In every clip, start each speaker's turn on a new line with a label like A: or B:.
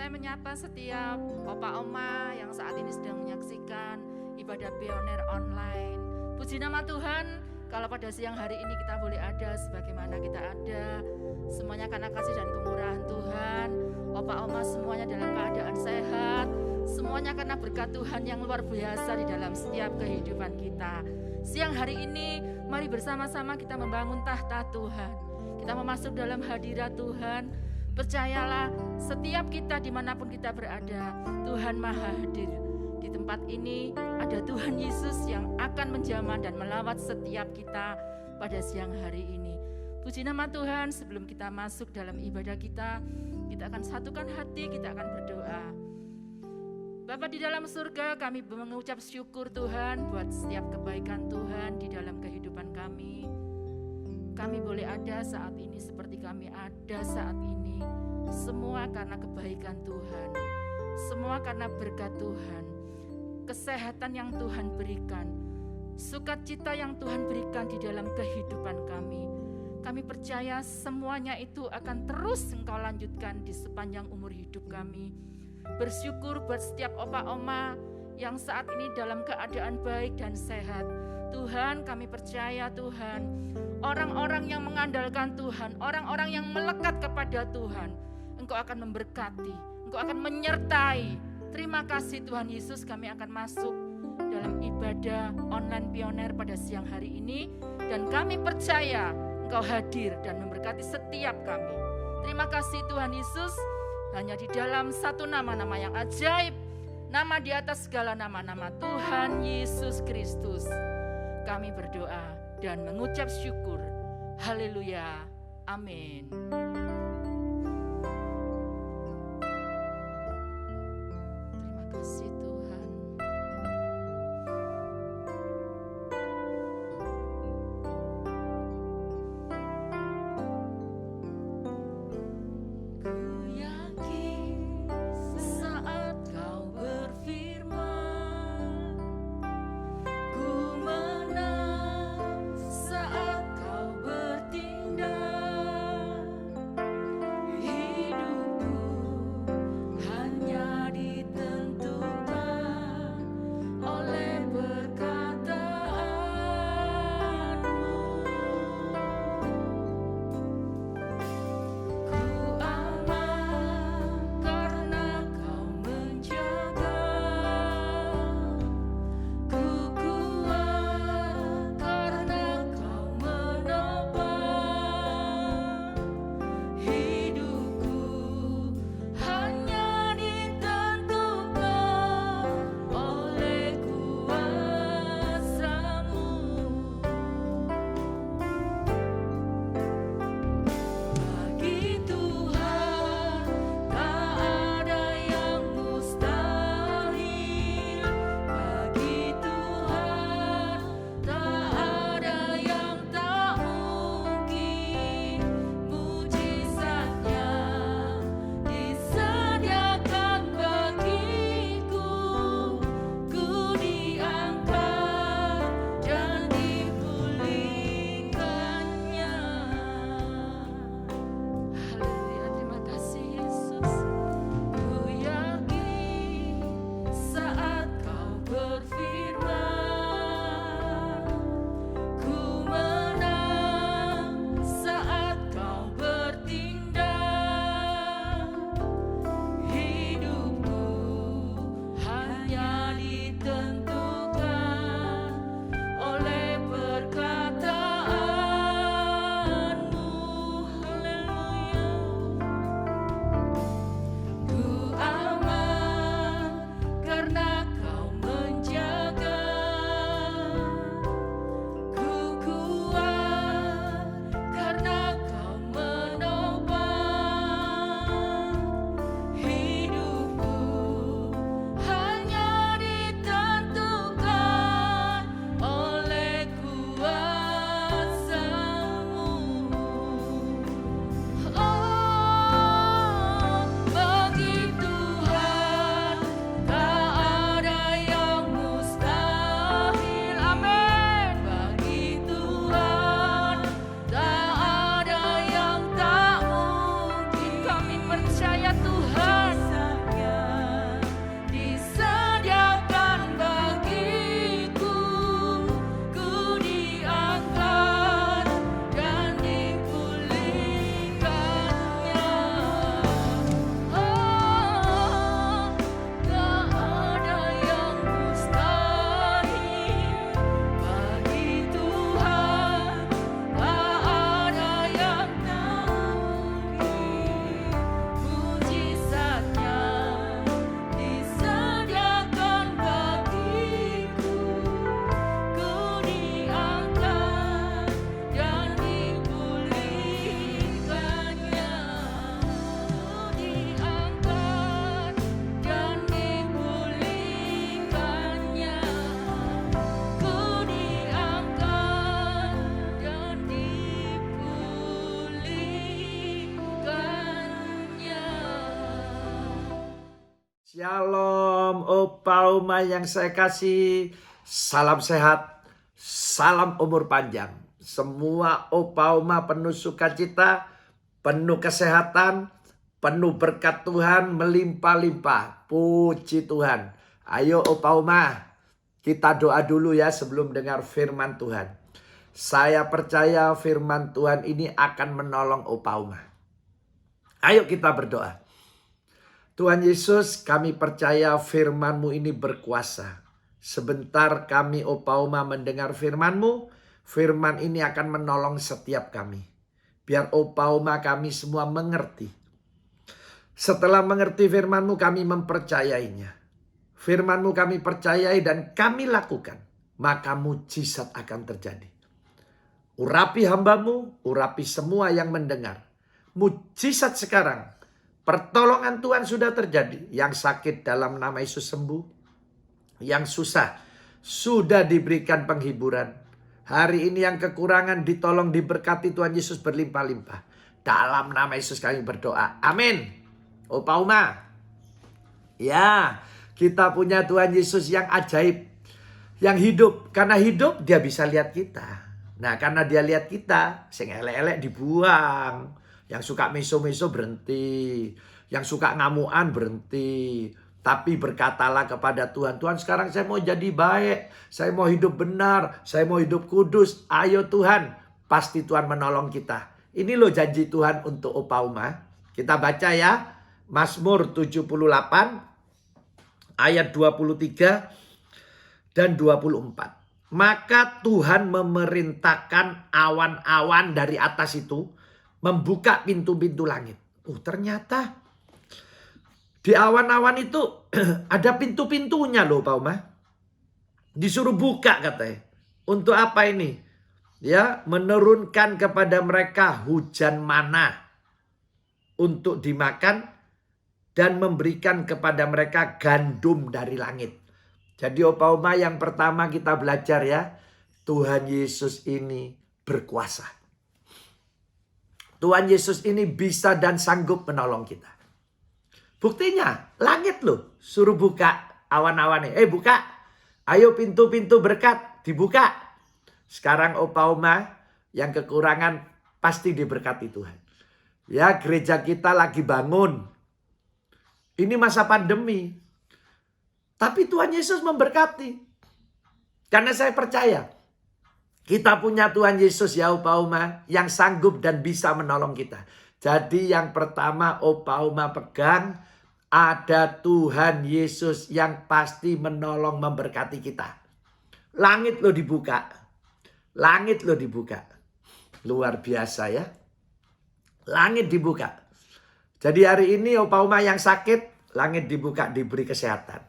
A: Saya menyapa setiap opa oma yang saat ini sedang menyaksikan ibadah pioner online. Puji nama Tuhan, kalau pada siang hari ini kita boleh ada sebagaimana kita ada, semuanya karena kasih dan kemurahan Tuhan. Opa oma semuanya dalam keadaan sehat, semuanya karena berkat Tuhan yang luar biasa di dalam setiap kehidupan kita. Siang hari ini, mari bersama-sama kita membangun tahta Tuhan. Kita memasuk dalam hadirat Tuhan. Percayalah, setiap kita dimanapun kita berada, Tuhan Maha hadir. Di tempat ini ada Tuhan Yesus yang akan menjamah dan melawat setiap kita pada siang hari ini. Puji nama Tuhan, sebelum kita masuk dalam ibadah kita akan satukan hati, kita akan berdoa. Bapa di dalam surga, kami mengucap syukur Tuhan buat setiap kebaikan Tuhan di dalam kehidupan kami. Kami boleh ada saat ini seperti kami ada saat ini. Semua karena kebaikan Tuhan. Semua karena berkat Tuhan. Kesehatan yang Tuhan berikan. Sukacita yang Tuhan berikan di dalam kehidupan kami. Kami percaya semuanya itu akan terus Engkau lanjutkan di sepanjang umur hidup kami. Bersyukur buat setiap opa oma yang saat ini dalam keadaan baik dan sehat. Tuhan, kami percaya Tuhan, orang-orang yang mengandalkan Tuhan, orang-orang yang melekat kepada Tuhan, Engkau akan memberkati, Engkau akan menyertai. Terima kasih Tuhan Yesus, kami akan masuk dalam ibadah online pioner pada siang hari ini, dan kami percaya Engkau hadir dan memberkati setiap kami. Terima kasih Tuhan Yesus, hanya di dalam satu nama-nama yang ajaib, nama di atas segala nama-nama, Tuhan Yesus Kristus. Kami berdoa dan mengucap syukur. Haleluya. Amin. Terima kasih Tuhan. Ku yakin saat Kau berfirman, ku menang saat Kau bertindak.
B: Shalom Opa Oma yang saya kasih. Salam sehat, salam umur panjang. Semua Opa Oma penuh sukacita, penuh kesehatan, penuh berkat Tuhan melimpah-limpah. Puji Tuhan. Ayo Opa Oma, kita doa dulu ya sebelum dengar firman Tuhan. Saya percaya firman Tuhan ini akan menolong Opa Oma. Ayo kita berdoa. Tuhan Yesus, kami percaya firman-Mu ini berkuasa. Sebentar kami Opa Oma mendengar firman-Mu, firman ini akan menolong setiap kami. Biar Opa Oma kami semua mengerti. Setelah mengerti firman-Mu kami mempercayainya. Firman-Mu kami percayai dan kami lakukan. Maka mujizat akan terjadi. Urapi hamba-Mu, urapi semua yang mendengar. Mujizat sekarang. Pertolongan Tuhan sudah terjadi. Yang sakit dalam nama Yesus sembuh. Yang susah sudah diberikan penghiburan. Hari ini yang kekurangan ditolong diberkati Tuhan Yesus berlimpah-limpah. Dalam nama Yesus kami berdoa. Amin. Opa Uma. Ya, kita punya Tuhan Yesus yang ajaib. Yang hidup. Karena hidup dia bisa lihat kita. Nah karena dia lihat kita. Sing elek-elek dibuang. Yang suka meso-meso berhenti. Yang suka ngamuan berhenti. Tapi berkatalah kepada Tuhan. Tuhan sekarang saya mau jadi baik. Saya mau hidup benar. Saya mau hidup kudus. Ayo Tuhan. Pasti Tuhan menolong kita. Ini loh janji Tuhan untuk Opa Uma. Kita baca ya. Mazmur 78. Ayat 23 dan 24. Maka Tuhan memerintahkan awan-awan dari atas itu. Membuka pintu-pintu langit. Ternyata di awan-awan itu ada pintu-pintunya loh Pak Uma. Disuruh buka katanya. Untuk apa ini? Ya, menurunkan kepada mereka hujan mana untuk dimakan dan memberikan kepada mereka gandum dari langit. Jadi Opa Uma yang pertama kita belajar ya. Tuhan Yesus ini berkuasa. Tuhan Yesus ini bisa dan sanggup menolong kita. Buktinya langit loh suruh buka awan-awannya. Buka. Ayo pintu-pintu berkat dibuka. Sekarang Opa Uma yang kekurangan pasti diberkati Tuhan. Ya gereja kita lagi bangun. Ini masa pandemi. Tapi Tuhan Yesus memberkati. Karena saya percaya. Kita punya Tuhan Yesus ya Opa Uma yang sanggup dan bisa menolong kita. Jadi yang pertama Opa Uma pegang ada Tuhan Yesus yang pasti menolong memberkati kita. Langit lo dibuka. Langit lo dibuka. Luar biasa ya. Langit dibuka. Jadi hari ini Opa Uma yang sakit langit dibuka diberi kesehatan.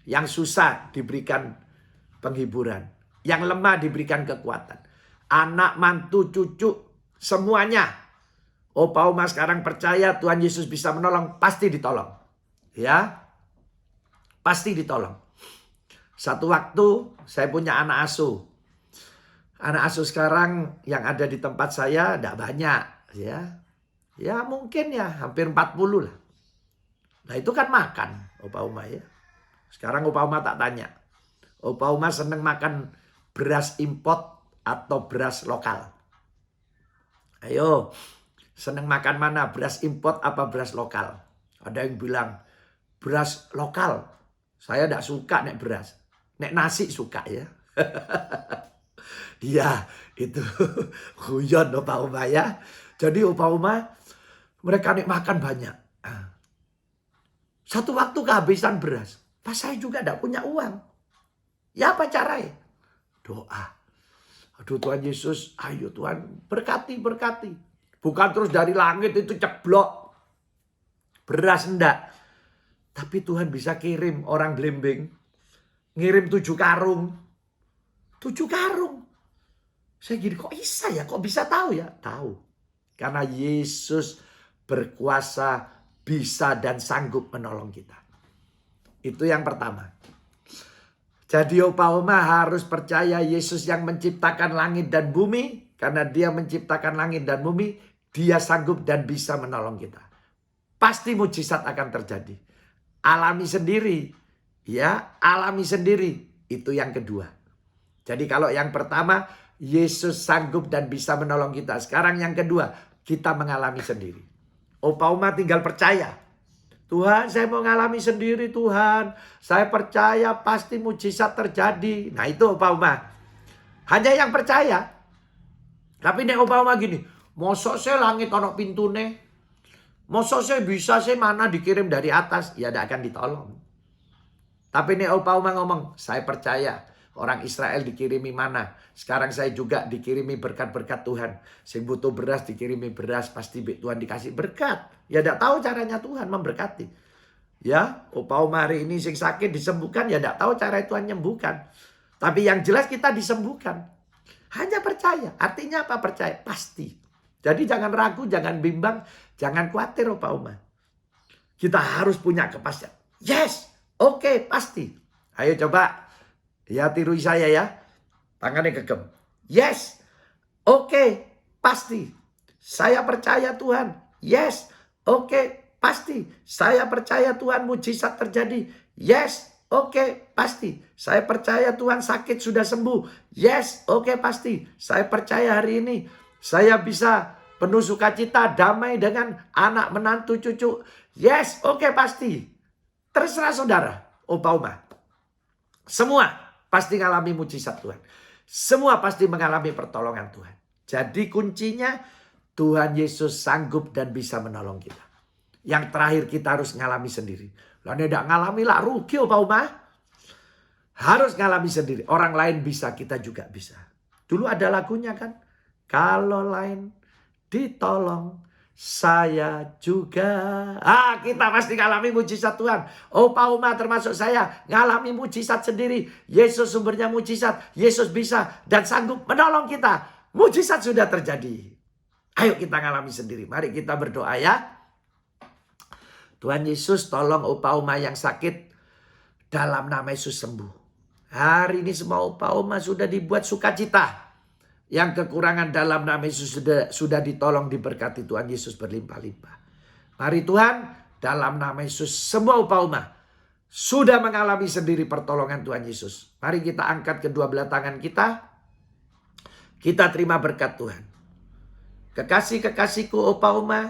B: Yang susah diberikan penghiburan. Yang lemah diberikan kekuatan. Anak, mantu, cucu, semuanya. Opa Uma sekarang percaya Tuhan Yesus bisa menolong. Pasti ditolong. Ya. Pasti ditolong. Satu waktu saya punya anak asuh. Anak asuh sekarang yang ada di tempat saya tidak banyak. Ya mungkin ya hampir 40 lah. Nah itu kan makan Opa Uma ya. Sekarang Opa Uma tak tanya. Opa Uma seneng makan beras import atau beras lokal? Ayo, seneng makan mana? Beras import apa beras lokal? Ada yang bilang beras lokal. Saya tidak suka nek beras. Nek nasi suka ya. Iya, itu guyon Opa Uma ya. Jadi Opa Uma mereka nek makan banyak. Satu waktu kehabisan beras. Pas saya juga tidak punya uang. Ya apa caranya? Doa. Aduh Tuhan Yesus, ayo Tuhan berkati. Bukan terus dari langit itu ceblok. Beras enggak. Tapi Tuhan bisa kirim orang Blembing. Ngirim 7 karung. 7 karung. Saya gini kok bisa ya? Kok bisa tahu ya? Tahu. Karena Yesus berkuasa, bisa dan sanggup menolong kita. Itu yang pertama. Jadi Opa Uma harus percaya Yesus yang menciptakan langit dan bumi. Karena dia menciptakan langit dan bumi. Dia sanggup dan bisa menolong kita. Pasti mujizat akan terjadi. alami sendiri. Ya, alami sendiri. Itu yang kedua. Jadi kalau yang pertama, Yesus sanggup dan bisa menolong kita. Sekarang yang kedua, kita mengalami sendiri. Opa Oma tinggal percaya. Tuhan, saya mau ngalami sendiri Tuhan. Saya percaya pasti mujizat terjadi. Nah itu Opa Oma. Hanya yang percaya. Tapi nek Opa Oma gini, mosok saya langit ono pintune. Mosok saya bisa saya mana dikirim dari atas. Ya tidak akan ditolong. Tapi nek Opa Oma ngomong, saya percaya. Orang Israel dikirimi mana. Sekarang saya juga dikirimi berkat-berkat Tuhan. Sing butuh beras dikirimi beras. Pasti Tuhan dikasih berkat. Ya tidak tahu caranya Tuhan memberkati. Ya, Opa Oma hari ini sing sakit disembuhkan. Ya tidak tahu cara Tuhan menyembuhkan. Tapi yang jelas kita disembuhkan. Hanya percaya. Artinya apa percaya? Pasti. Jadi jangan ragu, jangan bimbang. Jangan khawatir Opa Oma. Kita harus punya kepastian. Yes, oke, pasti. Ayo coba. Ya tiru saya ya. Tangannya gegem. Yes. Oke. Pasti. Saya percaya Tuhan. Yes. Oke. Pasti. Saya percaya Tuhan mujizat terjadi. Yes. Oke. Pasti. Saya percaya Tuhan sakit sudah sembuh. Yes. Oke. Pasti. Saya percaya hari ini saya bisa penuh sukacita, damai dengan anak, menantu, cucu. Yes. Oke. Pasti. Terserah saudara. Opa Oma. Semua pasti mengalami mujizat Tuhan. Semua pasti mengalami pertolongan Tuhan. Jadi kuncinya Tuhan Yesus sanggup dan bisa menolong kita. Yang terakhir kita harus ngalami sendiri. Lalu tidak ngalami lah rugi Opa Oma. Harus ngalami sendiri. Orang lain bisa, kita juga bisa. Dulu ada lagunya kan. Kalau lain ditolong, saya juga. Kita pasti ngalami mujizat Tuhan. Opa Oma termasuk saya ngalami mujizat sendiri. Yesus sumbernya mujizat. Yesus bisa dan sanggup menolong kita. Mujizat sudah terjadi. Ayo kita ngalami sendiri. Mari kita berdoa ya. Tuhan Yesus tolong Opa Oma yang sakit. Dalam nama Yesus sembuh. Hari ini semua Opa Oma sudah dibuat sukacita. Yang kekurangan dalam nama Yesus sudah ditolong, diberkati Tuhan Yesus berlimpah-limpah. Mari Tuhan, dalam nama Yesus semua Opa Oma sudah mengalami sendiri pertolongan Tuhan Yesus. Mari kita angkat kedua belah tangan kita. Kita terima berkat Tuhan. Kekasih-kekasihku Opa Oma,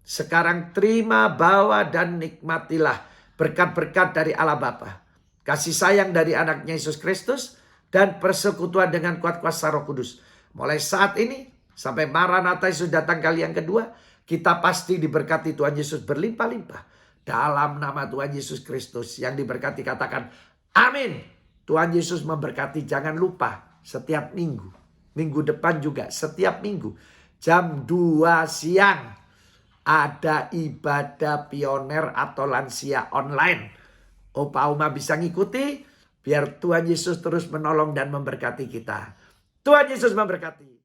B: sekarang terima, bawa dan nikmatilah berkat-berkat dari Allah Bapa. Kasih sayang dari anaknya Yesus Kristus dan persekutuan dengan kuat kuasa Roh Kudus. Mulai saat ini sampai Maranatha Yesus datang kali yang kedua, kita pasti diberkati Tuhan Yesus berlimpah-limpah. Dalam nama Tuhan Yesus Kristus yang diberkati katakan amin. Tuhan Yesus memberkati, jangan lupa setiap minggu. Minggu depan juga setiap minggu. Jam 2 siang ada ibadah pioner atau lansia online. Opa Oma bisa ngikuti biar Tuhan Yesus terus menolong dan memberkati kita. Tuhan Yesus memberkati.